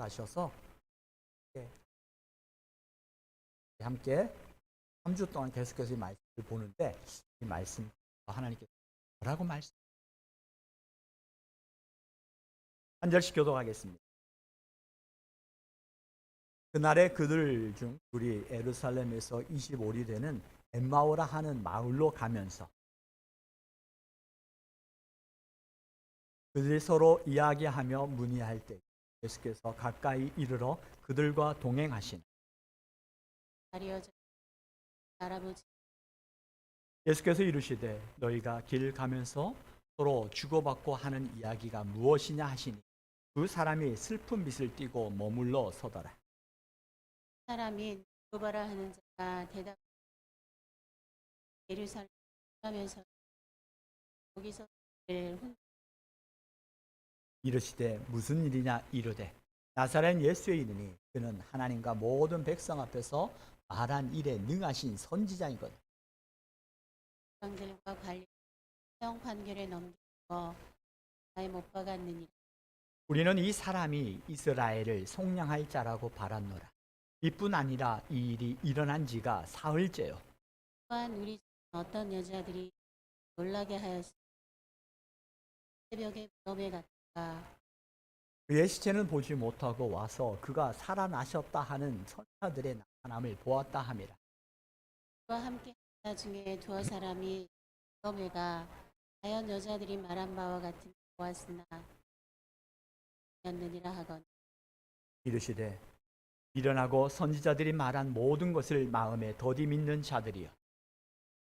가셔서 함께 3주 동안 계속해서 이 말씀을 보는데, 이 말씀 하나님께서 뭐라고 말씀? 한 절씩 교독하겠습니다. 그날에 그들 중 둘이 예루살렘에서 25리 되는 엠마오라 하는 마을로 가면서 그들이 서로 이야기하며 문의할 때 예수께서 가까이 이르러 그들과 동행하시니 알아보지. 예수께서 이르시되 너희가 길 가면서 서로 주고받고 하는 이야기가 무엇이냐 하시니 그 사람이 슬픈 빛을 띠고 머물러 서더라. 사람이 누구바라 하는 자가 대답 예루살렘 가면서 거기서 이르시되 무슨 일이냐 이르되 나사렛 예수의 이르니 그는 하나님과 모든 백성 앞에서 말한 일에 능하신 선지자이거든. 왕들과 관리 형 판결에 넘기고 나에 못 박았느니라. 우리는 이 사람이 이스라엘을 속량할 자라고 바랐노라. 이뿐 아니라 이 일이 일어난 지가 사흘째요. 또한 우리 어떤 여자들이 놀라게 하였으니 새벽에 무덤에 갔다가 그의 시체는 보지 못하고 와서 그가 살아나셨다 하는 천사들의 나타남을 보았다 함이라. 그와 함께 한 자 중에 두어 사람이 무덤에 가 자연 여자들이 말한 바와 같은 보았으나 였느니라 하거늘. 이르시되 일어나고 선지자들이 말한 모든 것을 마음에 더디 믿는 자들이여.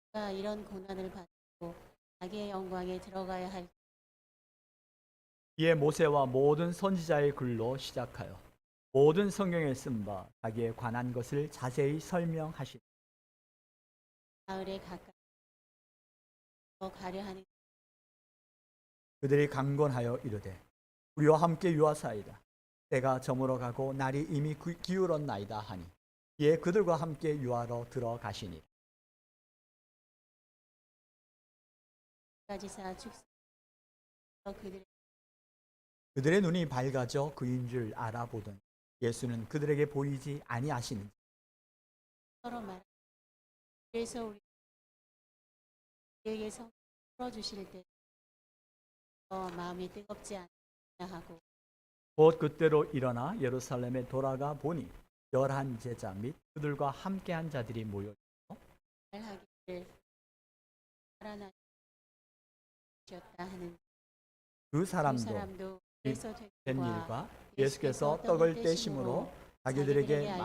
그가 이런 고난을 받고 자기의 영광에 들어가야 할 이에 모세와 모든 선지자의 글로 시작하여 모든 성경에 쓴 바 자기에 관한 것을 자세히 설명하시니 마을에 가까이 가려 하는 그들이 강권하여 이르되 우리와 함께 유하사이다. 때가 저물어 가고 날이 이미 기울었나이다 하니 이에 그들과 함께 유하러 들어가시니 가지사 축사 그들의 눈이 밝아져 그인 줄 알아보더니 예수는 그들에게 보이지 아니하시는지 서로 말. 그래서 우리에게 성 풀어주실 때 마음이 뜨겁지 않냐 하고 곧 그때로 일어나 예루살렘에 돌아가 보니 11 제자 및 그들과 함께한 자들이 모여 말하기를 살아나셨다 하는 그 두 사람도 사람도 그래서 된 일과 예수께서 떡을 떼심으로 자기들에게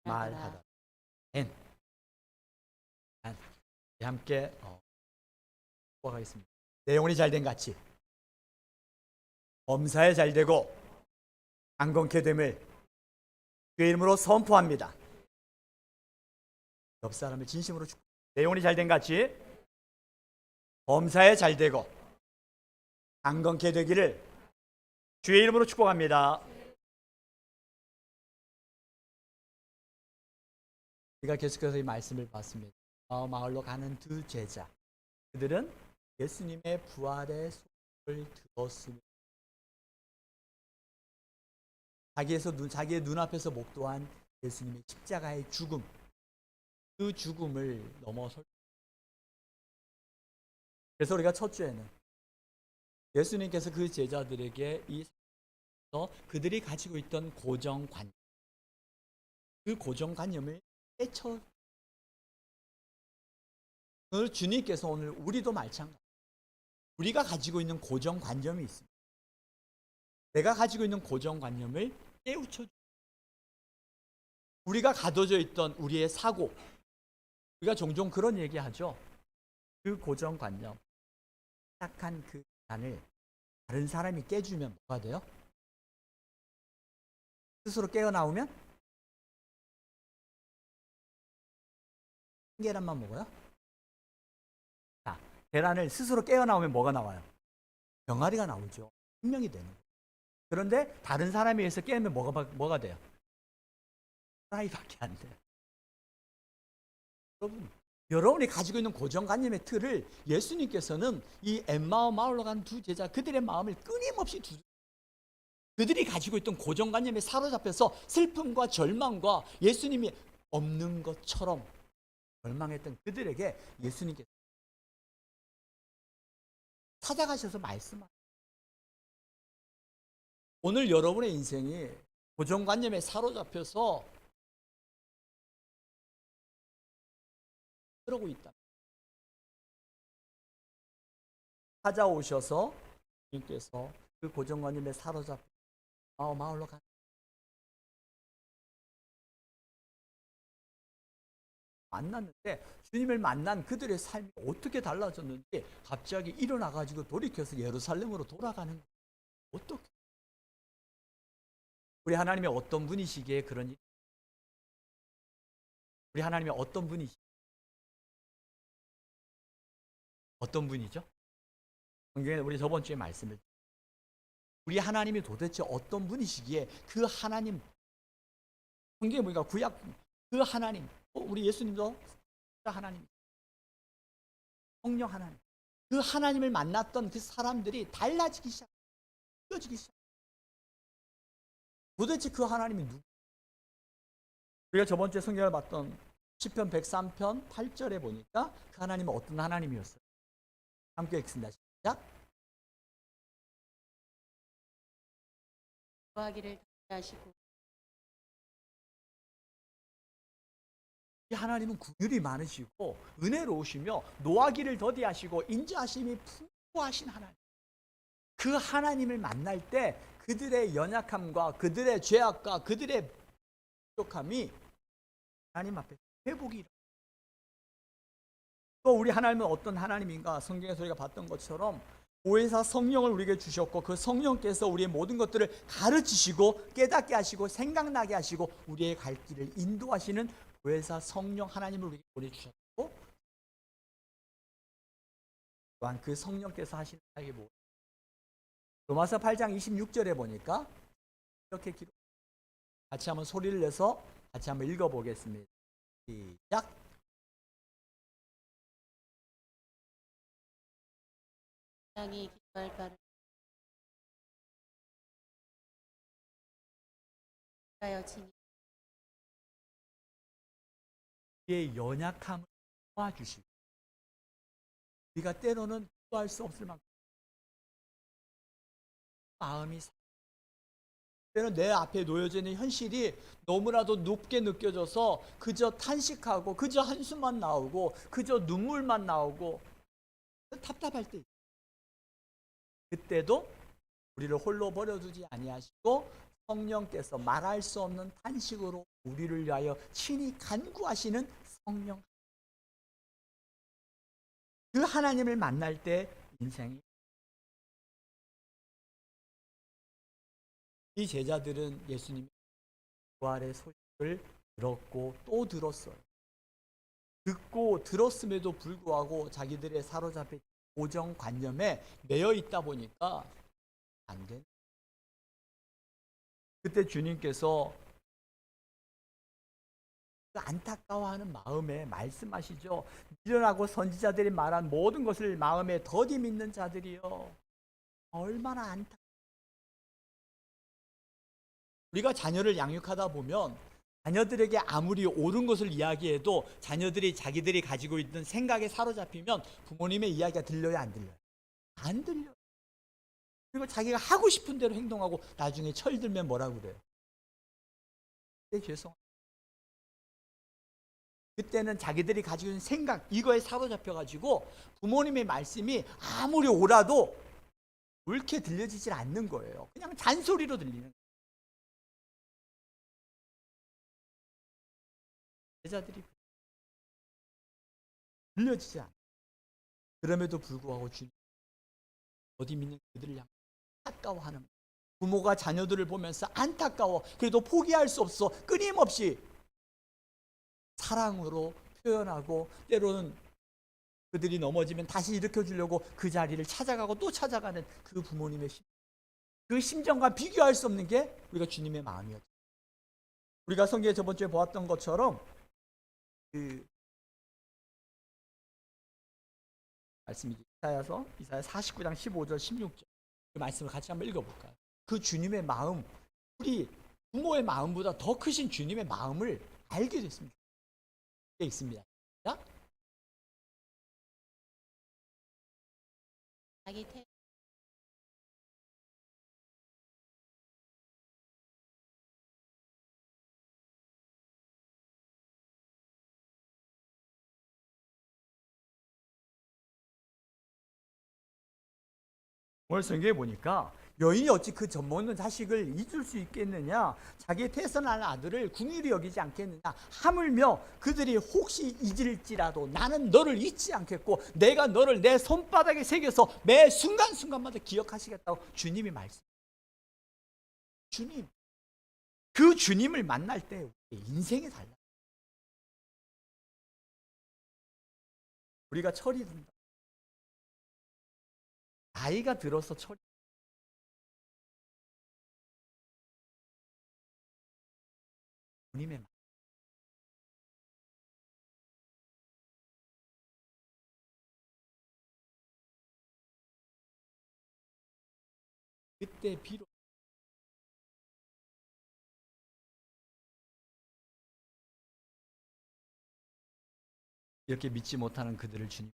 말하다. 함께 보겠습니다. 내용이 잘된 같이 범사에 잘되고 강건케 됨을 주의 이름으로 선포합니다. 옆 사람을 진심으로 축복. 내용이 잘된 같이 범사에 잘되고 강건케 되기를 주의 이름으로 축복합니다. 우리가 계속해서 이 말씀을 봤습니다. 마을로 가는 두 제자, 그들은 예수님의 부활의 소식을 들었으며 자기의 눈앞에서 목도한 예수님의 십자가의 죽음, 그 죽음을 넘어설. 그래서 우리가 첫 주에는 예수님께서 그 제자들에게 그들이 가지고 있던 고정관념, 그 고정관념을 깨쳐. 오늘 주님께서 오늘 우리도 마찬가지. 우리가 가지고 있는 고정관념이 있습니다. 내가 가지고 있는 고정관념을 깨우쳐. 우리가 가둬져 있던 우리의 사고, 우리가 종종 그런 얘기하죠. 그 고정관념, 딱한 그 단을 다른 사람이 깨주면 뭐가 돼요? 스스로 깨어나오면 계란만 먹어요? 자, 계란을 스스로 깨어나오면 뭐가 나와요? 병아리가 나오죠. 생명이 되는 거예요. 그런데 다른 사람에 의해서 깨면 뭐가 돼요? 프라이밖에 안 돼요. 여러분이 가지고 있는 고정관념의 틀을 예수님께서는 이 엠마오 마을로 간 두 제자 그들의 마음을 끊임없이 그들이 가지고 있던 고정관념에 사로잡혀서 슬픔과 절망과 예수님이 없는 것처럼 절망했던 그들에게 예수님께서 찾아가셔서 말씀하세요. 오늘 여러분의 인생이 고정관념에 사로잡혀서 그러고 있다. 찾아오셔서 주님께서 그 고정관념에 사로잡혀 마을로 가. 만났는데 주님을 만난 그들의 삶이 어떻게 달라졌는지 갑자기 일어나가지고 돌이켜서 예루살렘으로 돌아가는 거예요. 어떻게? 우리 하나님이 어떤 분이시기에 그런 일? 우리 하나님이 어떤 분이시? 어떤 분이죠? 성경에 우리 저번 주에 말씀을 우리 하나님이 도대체 어떤 분이시기에 그 하나님 성경에 보니까 구약 그 하나님 우리 예수님도 하나님 성령 하나님 그 하나님을 만났던 그 사람들이 달라지기 시작 펴지기 시작 도대체 그 하나님이 누구? 우리가 저번 주에 성경을 봤던 시편 103편 8절에 보니까 그 하나님은 어떤 하나님이었어요? 함께 읽습니다. 시작. 노하기를 하시고 이 하나님은 긍휼이 많으시고 은혜로우시며 노하기를 더디하시고 인자하심이 풍부하신 하나님. 그 하나님을 만날 때 그들의 연약함과 그들의 죄악과 그들의 부족함이 하나님 앞에 회복이 일어나요. 또 우리 하나님은 어떤 하나님인가? 성경에서 우리가 봤던 것처럼 보혜사 성령을 우리에게 주셨고 그 성령께서 우리의 모든 것들을 가르치시고 깨닫게 하시고 생각나게 하시고 우리의 갈 길을 인도하시는 보혜사 성령 하나님을 우리에게 보내주셨고 또한 그 성령께서 하시는 사역이 뭐예요? 로마서 8장 26절에 보니까 이렇게 기록 같이 한번 소리를 내서 같이 한번 읽어보겠습니다. 시작. 땅이 기도할 바를 하여 지니 우리의 연약함을 도와주시고 우리가 때로는 기도할 수 없을 만큼 마음이 때로는 내 앞에 놓여져 있는 현실이 너무나도 높게 느껴져서 그저 탄식하고 그저 한숨만 나오고 그저 눈물만 나오고 답답할 때 그때도 우리를 홀로 버려두지 아니하시고 성령께서 말할 수 없는 탄식으로 우리를 위하여 친히 간구하시는 성령. 그 하나님을 만날 때 인생이 이 제자들은 예수님의 부활의 소식을 들었고 또 들었어요. 듣고 들었음에도 불구하고 자기들의 사로잡힌 고정관념에 매여 있다 보니까 안 돼. 그때 주님께서 그 안타까워하는 마음에 말씀하시죠. 미련하고 선지자들이 말한 모든 것을 마음에 더디 믿는 자들이요. 얼마나 안타까워. 우리가 자녀를 양육하다 보면 자녀들에게 아무리 옳은 것을 이야기해도 자녀들이 자기들이 가지고 있는 생각에 사로잡히면 부모님의 이야기가 들려요, 안 들려요? 안 들려요. 그리고 자기가 하고 싶은 대로 행동하고 나중에 철들면 뭐라고 그래요? 죄송합니다. 그때는 자기들이 가지고 있는 생각 이거에 사로잡혀가지고 부모님의 말씀이 아무리 옳아도 옳게 들려지질 않는 거예요. 그냥 잔소리로 들리는 거예요. 제자들이 들려지지 않아요. 그럼에도 불구하고 주님 어디 믿는 그들을 향해 안타까워하는 부모가 자녀들을 보면서 안타까워 그래도 포기할 수 없어 끊임없이 사랑으로 표현하고 때로는 그들이 넘어지면 다시 일으켜주려고 그 자리를 찾아가고 또 찾아가는 그 부모님의 그 심정과 비교할 수 없는 게 우리가 주님의 마음이었죠. 우리가 성경에 저번 주에 보았던 것처럼 그 말씀이 이사야 49장 15절 16절 그 말씀을 같이 한번 읽어볼까요? 그 주님의 마음, 우리 부모의 마음보다 더 크신 주님의 마음을 알게 됐습니다. 있습니다. 자? 자기 태 오늘 성경에 보니까 여인이 어찌 그 젖먹는 자식을 잊을 수 있겠느냐, 자기의 태어난 아들을 궁휼히 여기지 않겠느냐, 하물며 그들이 혹시 잊을지라도 나는 너를 잊지 않겠고 내가 너를 내 손바닥에 새겨서 매 순간순간마다 기억하시겠다고 주님이 말씀. 주님, 그 주님을 만날 때 인생이 달라. 우리가 철이 든다, 나이가 들어서 철이, 주님의 말. 그때 비록 이렇게 믿지 못하는 그들을 주님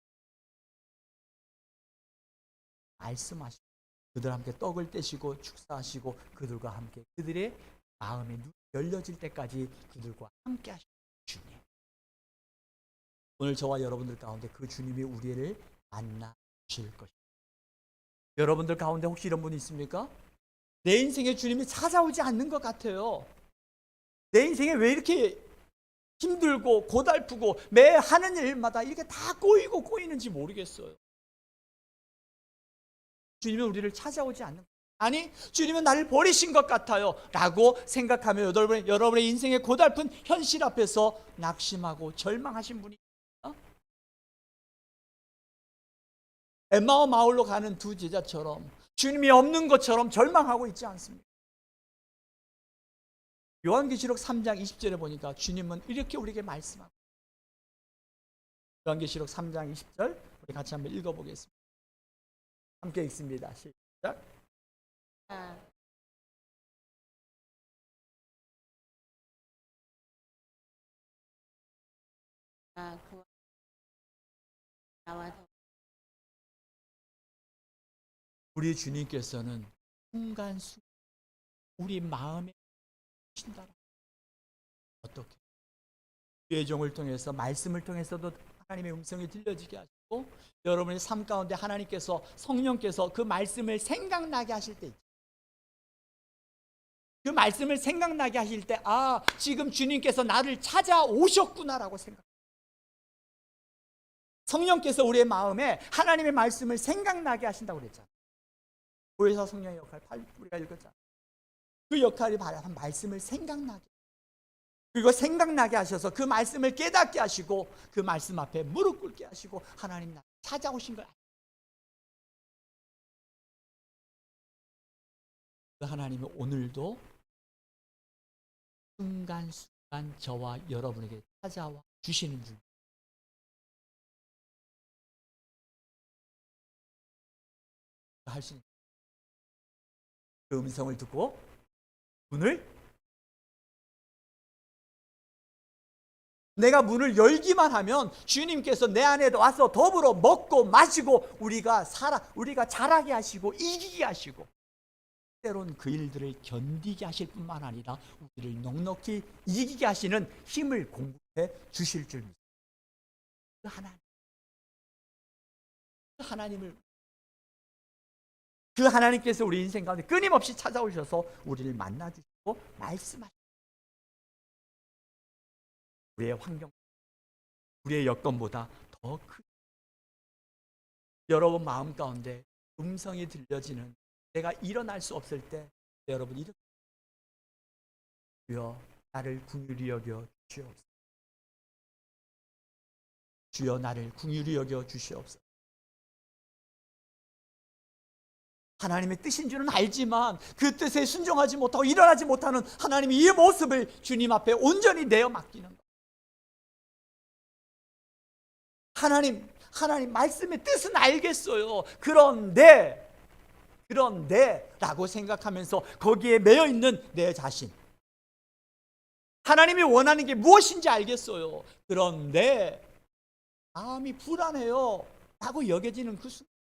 말씀하시고 그들과 함께 떡을 떼시고 축사하시고 그들과 함께 그들의 마음의 눈이 열려질 때까지 그들과 함께 하시는 주님. 오늘 저와 여러분들 가운데 그 주님이 우리를 만나 주실 것입니다. 여러분들 가운데 혹시 이런 분이 있습니까? 내 인생에 주님이 찾아오지 않는 것 같아요. 내 인생에 왜 이렇게 힘들고 고달프고 매 하는 일마다 이렇게 다 꼬이고 꼬이는지 모르겠어요. 주님은 우리를 찾아오지 않는, 아니 주님은 나를 버리신 것 같아요 라고 생각하며 여러분의 인생의 고달픈 현실 앞에서 낙심하고 절망하신 분이 있습니다. 엠마오 마을로 가는 두 제자처럼 주님이 없는 것처럼 절망하고 있지 않습니다. 요한계시록 3장 20절에 보니까 주님은 이렇게 우리에게 말씀합니다. 요한계시록 3장 20절 우리 같이 한번 읽어보겠습니다. 함께 읽습니다. 시작. 그 나와서 우리 주님께서는 순간순간 우리 마음에 신다. 어떻게? 주의 종을 통해서 말씀을 통해서도 하나님의 음성이 들려지게 하시고 여러분의 삶 가운데 하나님께서 성령께서 그 말씀을 생각나게 하실 때, 그 말씀을 생각나게 하실 때, 아 지금 주님께서 나를 찾아오셨구나라고 생각. 성령께서 우리의 마음에 하나님의 말씀을 생각나게 하신다고 그랬잖아요. 보혜사 성령의 역할 우리가 읽었잖아요. 그 역할이 바로 말씀을 생각나게, 그리고 생각나게 하셔서 그 말씀을 깨닫게 하시고 그 말씀 앞에 무릎 꿇게 하시고 하나님 나 찾아오신 걸. 그 하나님은 오늘도 순간순간 저와 여러분에게 찾아와 주시는 줄. 할 수 있는 그 음성을 듣고 내가 문을 열기만 하면 주님께서 내 안에 와서 더불어 먹고 마시고 우리가 자라게 하시고 이기게 하시고 때론 그 일들을 견디게 하실 뿐만 아니라 우리를 넉넉히 이기게 하시는 힘을 공급해 주실 줄 믿습니다. 그 하나님께서 우리 인생 가운데 끊임없이 찾아오셔서 우리를 만나주시고 말씀하시고 우리의 환경, 우리의 여건보다 더 큰 여러분 마음 가운데 음성이 들려지는 내가 일어날 수 없을 때 여러분 이렇게 주여 나를 긍휼히 여겨 주시옵소서. 주여 나를 긍휼히 여겨 주시옵소서. 하나님의 뜻인 줄은 알지만 그 뜻에 순종하지 못하고 일어나지 못하는 하나님의 이 모습을 주님 앞에 온전히 내어 맡기는 것. 하나님 말씀의 뜻은 알겠어요. 그런데 그런데 라고 생각하면서 거기에 매여 있는 내 자신, 하나님이 원하는 게 무엇인지 알겠어요. 그런데 마음이 불안해요 라고 여겨지는 그 순간,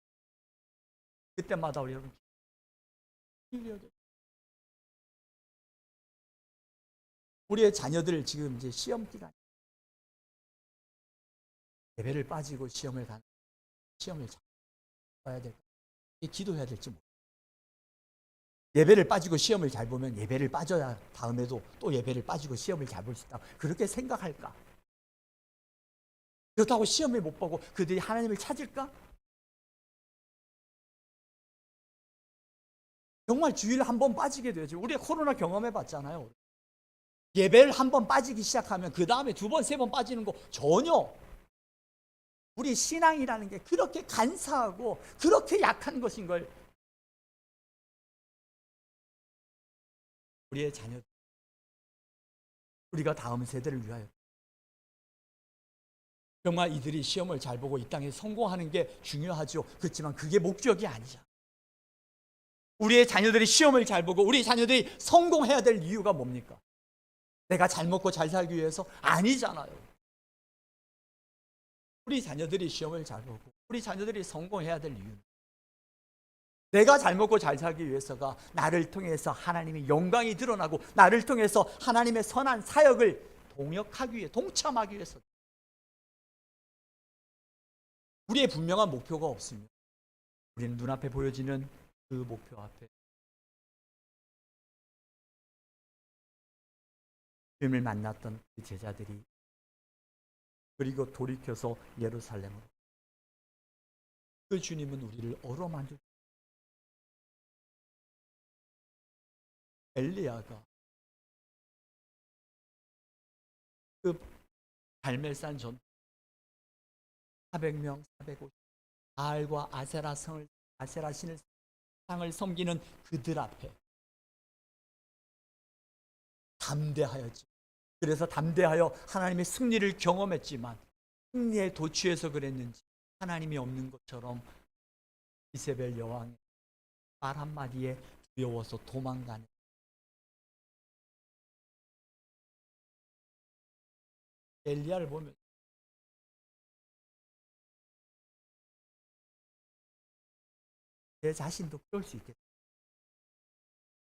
그때마다 우리 여러분 우리의 자녀들 지금 이제 시험 기간, 예배를 빠지고 시험을 잘 봐야 될까? 기도해야 될지 모르겠어요. 예배를 빠지고 시험을 잘 보면 예배를 빠져야 다음에도 또 예배를 빠지고 시험을 잘 볼 수 있다, 그렇게 생각할까? 그렇다고 시험을 못 보고 그들이 하나님을 찾을까? 정말 주일 한 번 빠지게 되죠. 우리가 코로나 경험해 봤잖아요. 예배를 한 번 빠지기 시작하면 그 다음에 두 번, 세 번 빠지는 거 전혀, 우리 신앙이라는 게 그렇게 간사하고 그렇게 약한 것인 걸 우리의 자녀, 우리가 다음 세대를 위하여 정말 이들이 시험을 잘 보고 이 땅에 성공하는 게 중요하죠. 그렇지만 그게 목적이 아니죠. 우리의 자녀들이 시험을 잘 보고 우리 자녀들이 성공해야 될 이유가 뭡니까? 내가 잘 먹고 잘 살기 위해서? 아니잖아요. 우리 자녀들이 시험을 잘 보고 우리 자녀들이 성공해야 될 이유는 내가 잘 먹고 잘 살기 위해서가 나를 통해서 하나님의 영광이 드러나고 나를 통해서 하나님의 선한 사역을 동역하기 위해, 동참하기 위해서. 우리의 분명한 목표가 없으면 우리는 눈앞에 보여지는 그 목표 앞에 주님을 만났던 그 제자들이 그리고 돌이켜서 예루살렘으로, 그 주님은 우리를 어루만질, 엘리야가 그 갈멜산 전 400명, 450 바알과 아세라 신을 상을 섬기는 그들 앞에 담대하였지. 그래서 담대하여 하나님의 승리를 경험했지만 승리에 도취해서 그랬는지 하나님이 없는 것처럼 이세벨 여왕의 말 한마디에 두려워서 도망가는, 엘리야를 보면 내 자신도 그럴 수 있겠다.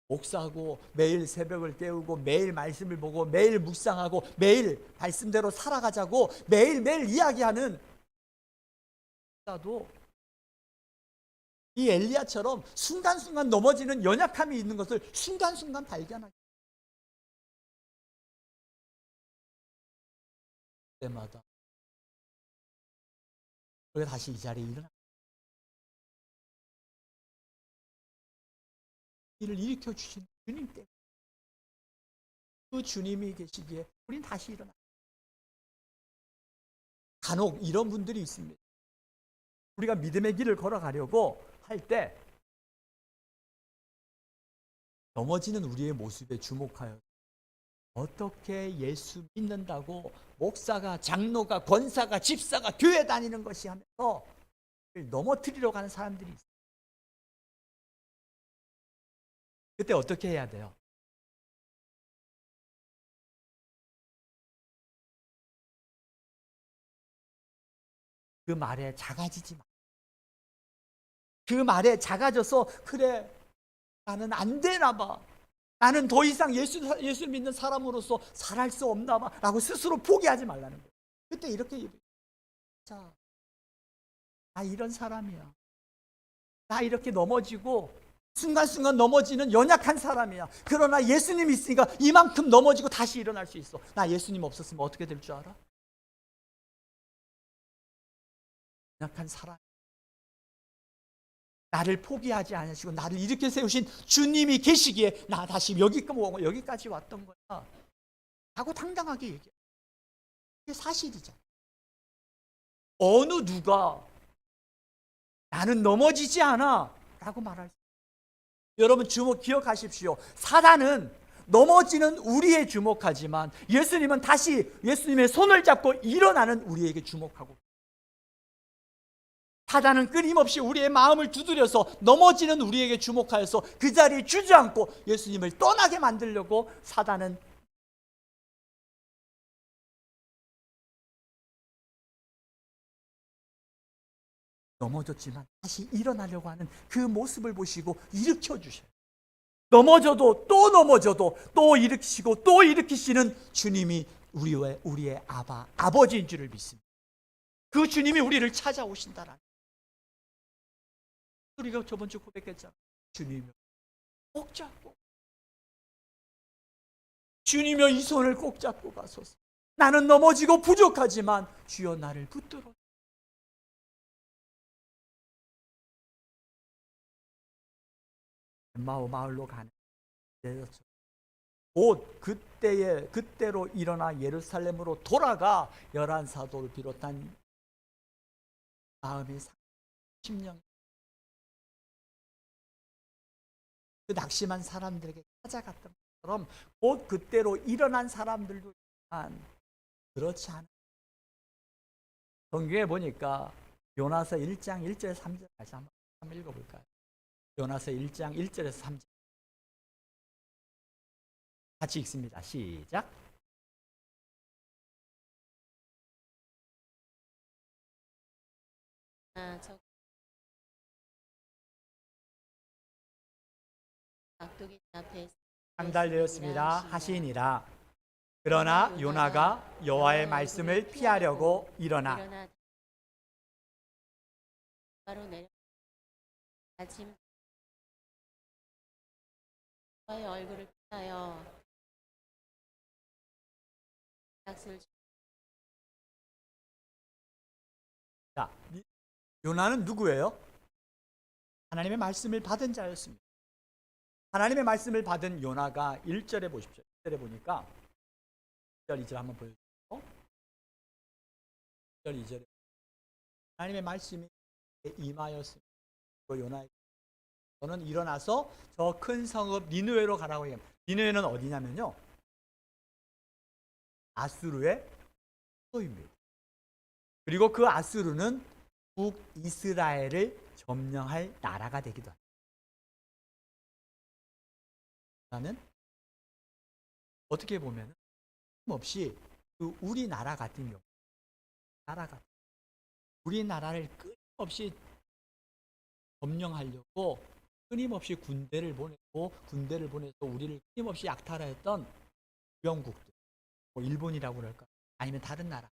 목사하고 매일 새벽을 깨우고 매일 말씀을 보고 매일 묵상하고 매일 말씀대로 살아가자고 매일매일 이야기하는 목사도 이 엘리야처럼 순간순간 넘어지는 연약함이 있는 것을 순간순간 발견하게 때마다 우리가 다시 이 자리에 일어나 이를 일으켜 주신 주님 때문에, 그 주님이 계시기에 우린 다시 일어나. 간혹 이런 분들이 있습니다. 우리가 믿음의 길을 걸어가려고 할 때 넘어지는 우리의 모습에 주목하여 어떻게 예수 믿는다고 목사가, 장로가, 권사가, 집사가 교회 다니는 것이 하면서 넘어뜨리려고 하는 사람들이 있어요. 그때 어떻게 해야 돼요? 그 말에 작아지지 마. 그 말에 작아져서 그래 나는 안 되나 봐, 나는 더 이상 예수 믿는 사람으로서 살아갈 수 없나 봐 라고 스스로 포기하지 말라는 거예요. 그때 이렇게 얘기해요. 자, 나 이런 사람이야. 나 이렇게 넘어지고 순간순간 넘어지는 연약한 사람이야. 그러나 예수님이 있으니까 이만큼 넘어지고 다시 일어날 수 있어. 나 예수님 없었으면 어떻게 될 줄 알아? 연약한 사람, 나를 포기하지 않으시고 나를 이렇게 세우신 주님이 계시기에 나 다시 여기까지 왔던 거야 하고 당당하게 얘기해. 이게 사실이잖아. 어느 누가 나는 넘어지지 않아 라고 말할 수 있어요. 여러분 기억하십시오. 사단은 넘어지는 우리에 주목하지만 예수님은 다시 예수님의 손을 잡고 일어나는 우리에게 주목하고, 사단은 끊임없이 우리의 마음을 두드려서 넘어지는 우리에게 주목하여서 그 자리에 주저앉고 예수님을 떠나게 만들려고 사단은 넘어졌지만 다시 일어나려고 하는 그 모습을 보시고 일으켜 주셔요. 넘어져도 또 넘어져도 또 일으키시고 또 일으키시는 주님이 우리의 아버지인 줄을 믿습니다. 그 주님이 우리를 찾아오신다라는, 우리가 저번 주 고백했잖아요. 주님을 꼭 잡고, 주님의 이 손을 꼭 잡고 가소서. 나는 넘어지고 부족하지만 주여 나를 붙들어. 마을로 가는 곧 그때로 일어나 예루살렘으로 돌아가 11사도를 비롯한 마음이 10년 그 낙심한 사람들에게 찾아갔던 것처럼 곧 그때로 일어난 사람들도 있지만 그렇지 않아요. 성경에 보니까 요나서 1장 1절에서 3절까지 한번 읽어볼까요? 요나서 1장 1절에서 3절 같이 읽습니다. 시작. 저 악독인 앞에 상달되었습니다 하시니라. 그러나 요나가 여호와의 말씀을 피하려고 일어나 바로 내려 아침 여호와의 얼굴을 피하여 약속을 자, 요나는 누구예요? 하나님의 말씀을 받은 자였습니다. 하나님의 말씀을 받은 요나가 1절에 보십시오. 1절에 보니까 1절 2절 한번 보여주세요. 1절 2절에 하나님의 말씀이 임하였습니다. 요나에게 너는 일어나서 저 큰 성읍 니느웨로 가라고 얘기합니다. 니느웨는 어디냐면요, 아수르의 수도입니다. 그리고 그 아수르는 북이스라엘을 점령할 나라가 되기도 합니다. 나는 어떻게 보면 없이 그 우리나라 같은 경우, 우리나라를 끊임없이 점령하려고 끊임없이 군대를 보내서 우리를 끊임없이 약탈했던 주변국들, 뭐 일본이라고 그럴까, 아니면 다른 나라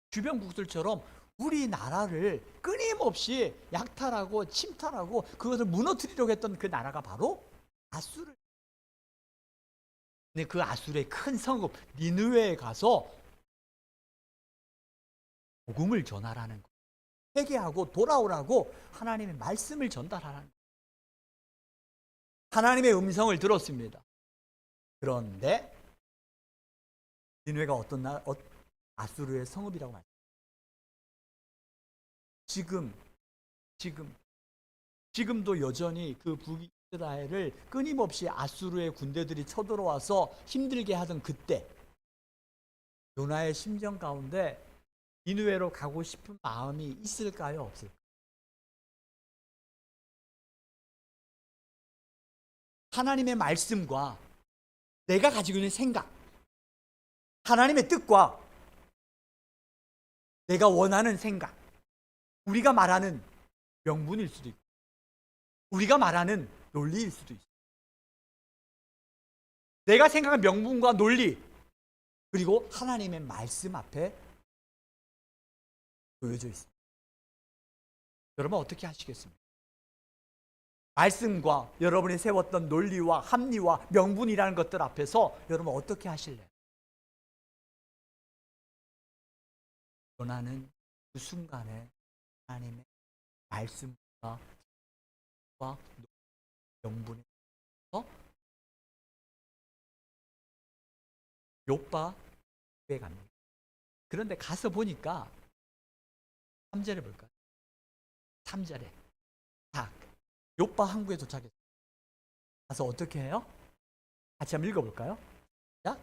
주변국들처럼 우리나라를 끊임없이 약탈하고 침탈하고 그것을 무너뜨리려고 했던 그 나라가 바로 아수르. 근데 그 아수르의 큰 성읍 니느웨에 가서 복음을 전하라는 거, 회개하고 돌아오라고 하나님의 말씀을 전달하라는 거. 하나님의 음성을 들었습니다. 그런데 니느웨가 어떤 나라? 아수르의 성읍이라고 말합니다. 지금도 여전히 그 북이스라엘을 끊임없이 아수르의 군대들이 쳐들어와서 힘들게 하던 그때 요나의 심정 가운데 니느웨로 가고 싶은 마음이 있을까요, 없을까요? 하나님의 말씀과 내가 가지고 있는 생각, 하나님의 뜻과 내가 원하는 생각, 우리가 말하는 명분일 수도 있고 우리가 말하는 논리일 수도 있어요. 내가 생각한 명분과 논리, 그리고 하나님의 말씀 앞에 놓여져 있습니다. 여러분 어떻게 하시겠습니까? 말씀과 여러분이 세웠던 논리와 합리와 명분이라는 것들 앞에서 여러분 어떻게 하실래요? 요나는 그 순간에 하나님의 말씀과 명분에 요바에 갑니다. 그런데 가서 보니까 3절에 볼까요? 3절에 자, 요바 항구에 도착했어요. 가서 어떻게 해요? 같이 한번 읽어볼까요? 자,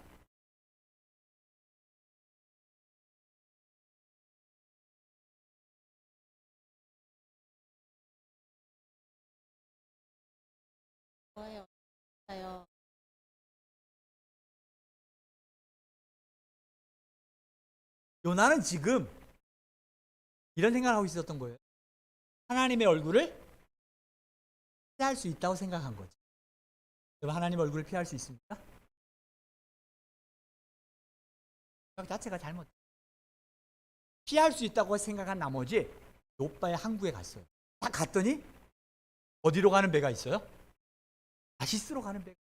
요나는 지금 이런 생각을 하고 있었던 거예요. 하나님의 얼굴을 피할 수 있다고 생각한 거죠. 여러분, 하나님 얼굴을 피할 수 있습니까? 생각 자체가 잘못. 피할 수 있다고 생각한 나머지 욥바의 항구에 갔어요. 딱 갔더니 어디로 가는 배가 있어요? 다시스로 가는 배가.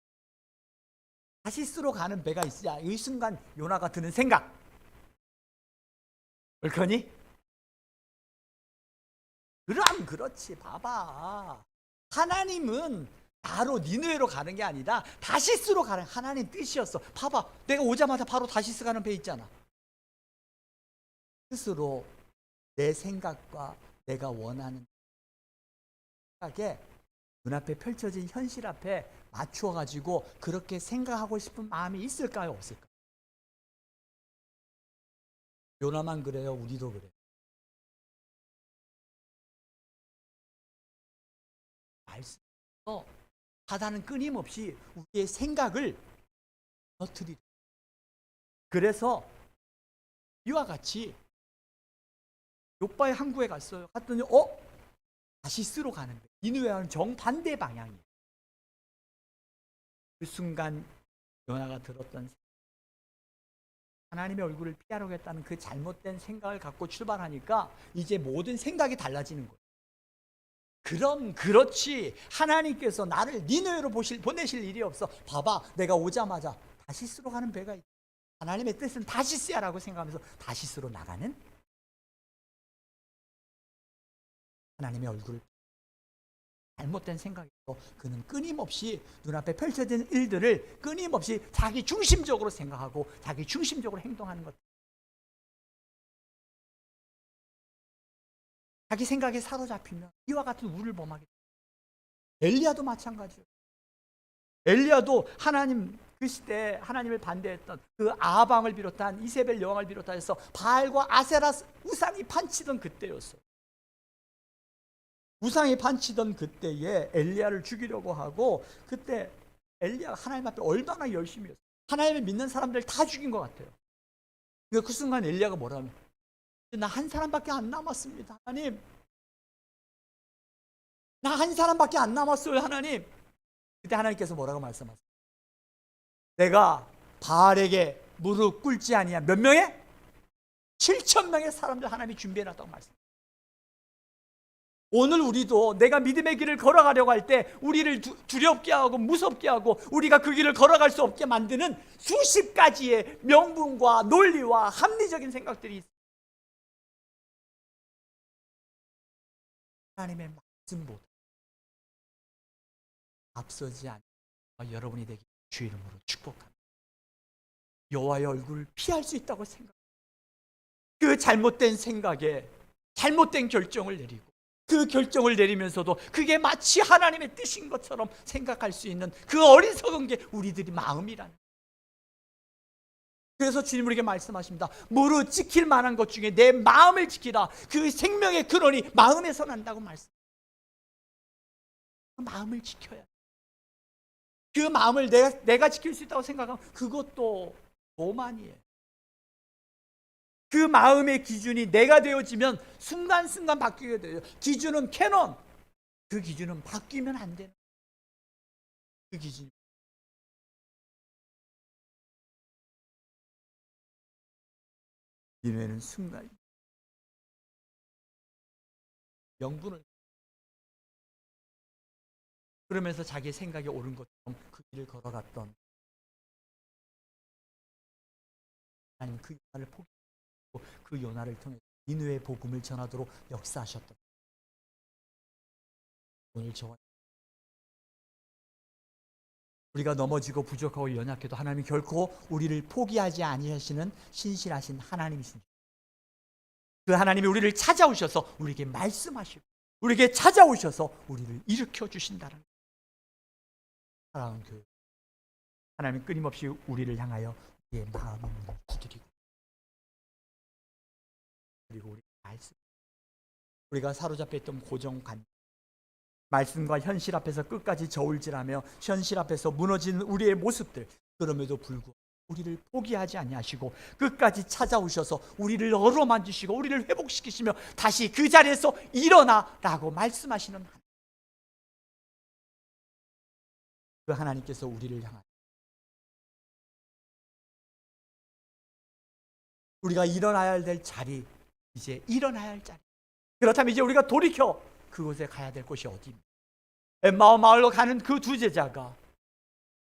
다시스로 가는 배가 있으자 이 순간 요나가 드는 생각. 옳거니? 그럼 그렇지. 봐봐. 하나님은 바로 니느웨로 가는 게 아니라 다시스로 가는 하나님 뜻이었어. 봐봐. 내가 오자마자 바로 다시스 가는 배 있잖아. 스스로 내 생각과 내가 원하는 생각에 눈앞에 펼쳐진 현실 앞에 맞추어 가지고 그렇게 생각하고 싶은 마음이 있을까요? 없을까요? 요나만 그래요? 우리도 그래요? 말씀에서 사단은 끊임없이 우리의 생각을 터뜨리죠. 그래서 이와 같이 욥바의 항구에 갔어요. 갔더니 다시스로 가는 거예요. 니느웨와는 정반대 방향이에요. 그 순간 요나가 들었던 하나님의 얼굴을 피하려겠다는 그 잘못된 생각을 갖고 출발하니까 이제 모든 생각이 달라지는 거예요. 그럼 그렇지. 하나님께서 나를 니느웨로 보내실 일이 없어. 봐봐. 내가 오자마자 다시스로 가는 배가 있다. 하나님의 뜻은 다시스야라고 생각하면서 다시스로 나가는 하나님의 얼굴을 잘못된 생각이고 그는 끊임없이 눈앞에 펼쳐진 일들을 끊임없이 자기 중심적으로 생각하고 자기 중심적으로 행동하는 것. 자기 생각에 사로잡히면 이와 같은 우를 범하게 돼요. 엘리야도 마찬가지예요. 엘리야도 하나님 그 시대에 하나님을 반대했던 그 아합왕을 비롯한 이세벨 여왕을 비롯해서 바알과 아세라 우상이 판치던 그때였어요. 우상이 판치던 그때에 엘리야를 죽이려고 하고 그때 엘리야가 하나님 앞에 얼마나 열심히 했어요. 하나님을 믿는 사람들 다 죽인 것 같아요. 그 순간 엘리야가 뭐라 하면 나 한 사람밖에 안 남았습니다. 하나님. 나 한 사람밖에 안 남았어요. 하나님. 그때 하나님께서 뭐라고 말씀하세요? 내가 바알에게 무릎 꿇지 아니한 몇 명의? 7,000명의 사람들 하나님이 준비해놨다고 말씀해요. 오늘 우리도 내가 믿음의 길을 걸어가려고 할 때 우리를 두렵게 하고 무섭게 하고 우리가 그 길을 걸어갈 수 없게 만드는 수십 가지의 명분과 논리와 합리적인 생각들이 있어요. 하나님의 말씀보다 앞서지 않는 여러분이 되기 주의 이름으로 축복합니다. 여호와의 얼굴을 피할 수 있다고 생각합니다. 그 잘못된 생각에 잘못된 결정을 내리고 그 결정을 내리면서도 그게 마치 하나님의 뜻인 것처럼 생각할 수 있는 그 어리석은 게 우리들이 마음이라는. 그래서 주님 우리에게 말씀하십니다. 무릇 지킬 만한 것 중에 내 마음을 지키라. 그 생명의 근원이 마음에서 난다고 말씀. 그 마음을 지켜야 돼. 그 마음을 내가 지킬 수 있다고 생각하면 그것도 오만이에요. 그 마음의 기준이 내가 되어지면 순간순간 바뀌게 돼요. 기준은 캐논. 그 기준은 바뀌면 안 되는. 그 기준. 니느웨는 순간 명분을 그러면서 자기 생각이 옳은 것처럼 그 길을 걸어갔던 하나님 그 요나를 포기하고 그 요나를 통해 니느웨 복음을 전하도록 역사하셨던 오늘 저와 우리가 넘어지고 부족하고 연약해도 하나님이 결코 우리를 포기하지 아니하시는 신실하신 하나님이십니다. 그 하나님이 우리를 찾아오셔서 우리에게 말씀하시고 우리에게 찾아오셔서 우리를 일으켜 주신다는 사랑하는 교회, 하나님은 끊임없이 우리를 향하여 우리의 마음의 문을 두드리고 그리고 우리 말씀, 우리가 사로잡혀 있던 고정관 말씀과 현실 앞에서 끝까지 저울질하며 현실 앞에서 무너진 우리의 모습들, 그럼에도 불구하고 우리를 포기하지 아니하시고 끝까지 찾아오셔서 우리를 어루만지시고 우리를 회복시키시며 다시 그 자리에서 일어나라고 말씀하시는 하나님. 그 하나님께서 우리를 향하여 우리가 일어나야 될 자리, 이제 일어나야 할 자리. 그렇다면 이제 우리가 돌이켜 그곳에 가야 될 곳이 어디입니까? 엠마오 마을로 가는 그 두 제자가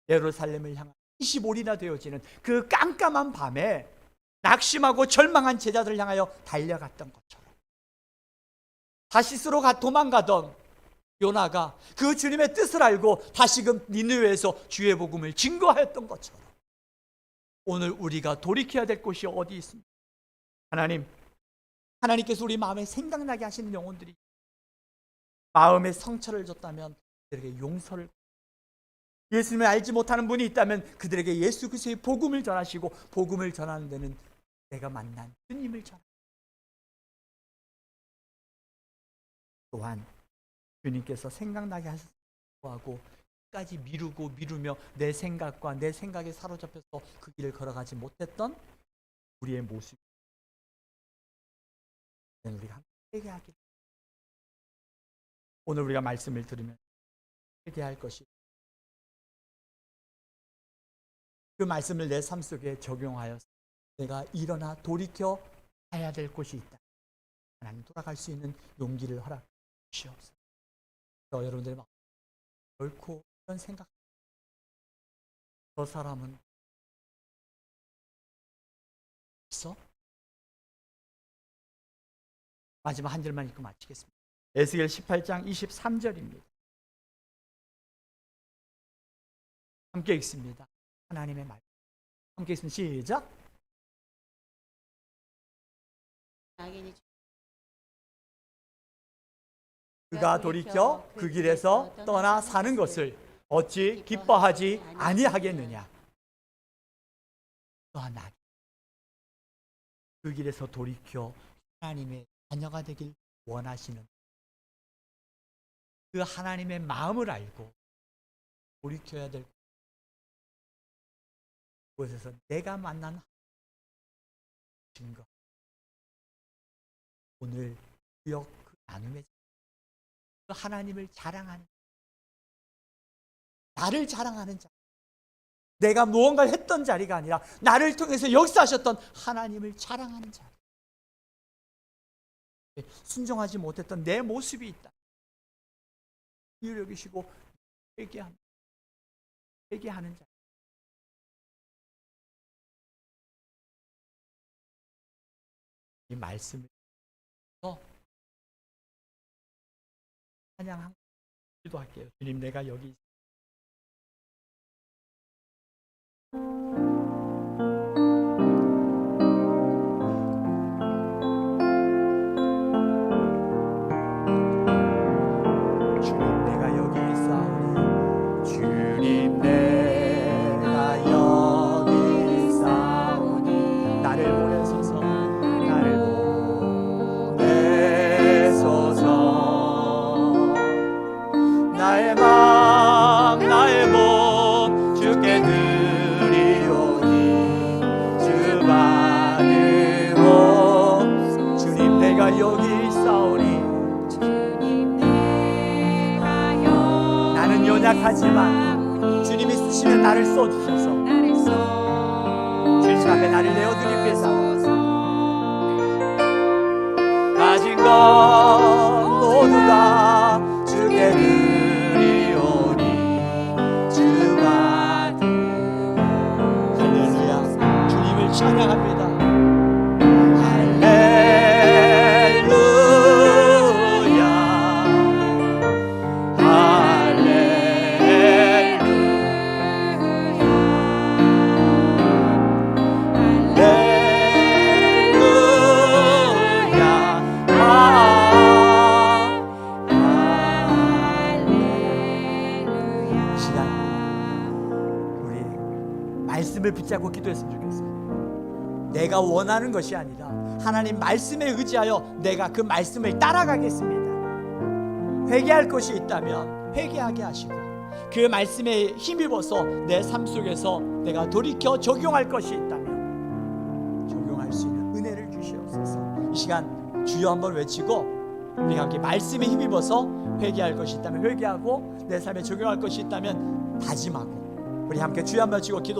예루살렘을 향한 25일이나 되어지는 그 깜깜한 밤에 낙심하고 절망한 제자들을 향하여 달려갔던 것처럼 다시스로 도망가던 요나가 그 주님의 뜻을 알고 다시금 니느웨에서 주의 복음을 증거하였던 것처럼 오늘 우리가 돌이켜야 될 곳이 어디 있습니까? 하나님께서 우리 마음에 생각나게 하시는 영혼들이 마음에 상처를 줬다면 그들에게 용서를, 예수님을 알지 못하는 분이 있다면 그들에게 예수 그리스도의 복음을 전하시고 복음을 전하는 데는 내가 만난 주님을 전하시고, 또한 주님께서 생각나게 하고 끝까지 미루며 내 생각과 내 생각에 사로잡혀서 그 길을 걸어가지 못했던 우리의 모습, 우리가 함께 회개하기를. 오늘 우리가 말씀을 들으면 회개할 것이, 그 말씀을 내 삶 속에 적용하여 내가 일어나 돌이켜 가야 될 곳이 있다. 하나님 돌아갈 수 있는 용기를 허락 주시옵소서. 여러분들 막 결코 이런 생각, 저 사람은 있어? 마지막 한 절만 읽고 마치겠습니다. 에스겔 18장 23절입니다. 함께 읽습니다. 하나님의 말. 함께 읽습니다. 시작. 그가 돌이켜 그 길에서 떠나 사는 것을 어찌 기뻐하지 아니하겠느냐. 또한 나 그 길에서 돌이켜 하나님의 자녀가 되길 원하시는 그 하나님의 마음을 알고 돌이켜야 될 곳에서 내가 만난 증거, 오늘 구역 그 나눔의 그 하나님을 자랑하는, 나를 자랑하는 자, 내가 무언가를 했던 자리가 아니라 나를 통해서 역사하셨던 하나님을 자랑하는 자리, 순종하지 못했던 내 모습이 있다. 이를 여기시고 회개하는 자. 이 말씀을 찬양하고 기도할게요. 주님, 내가 여기 있습니다. 하지만 주님이 쓰시면 나를 써주셔서 주님 앞에 나를 내어드리기 위해서 가진 것 모두 다 주께 드리오니 주가 할렐루야. 주님을 찬양합니다. 말씀을 붙잡고 기도했으면 좋겠어요. 내가 원하는 것이 아니라 하나님 말씀에 의지하여 내가 그 말씀을 따라가겠습니다. 회개할 것이 있다면 회개하게 하시고 그 말씀에 힘입어서 내 삶 속에서 내가 돌이켜 적용할 것이 있다면 적용할 수 있는 은혜를 주시옵소서. 이 시간 주여 한번 외치고 우리가 함께 말씀에 힘입어서 회개할 것이 있다면 회개하고 내 삶에 적용할 것이 있다면 다짐하고 우리 함께 주여 한번 외치고 기도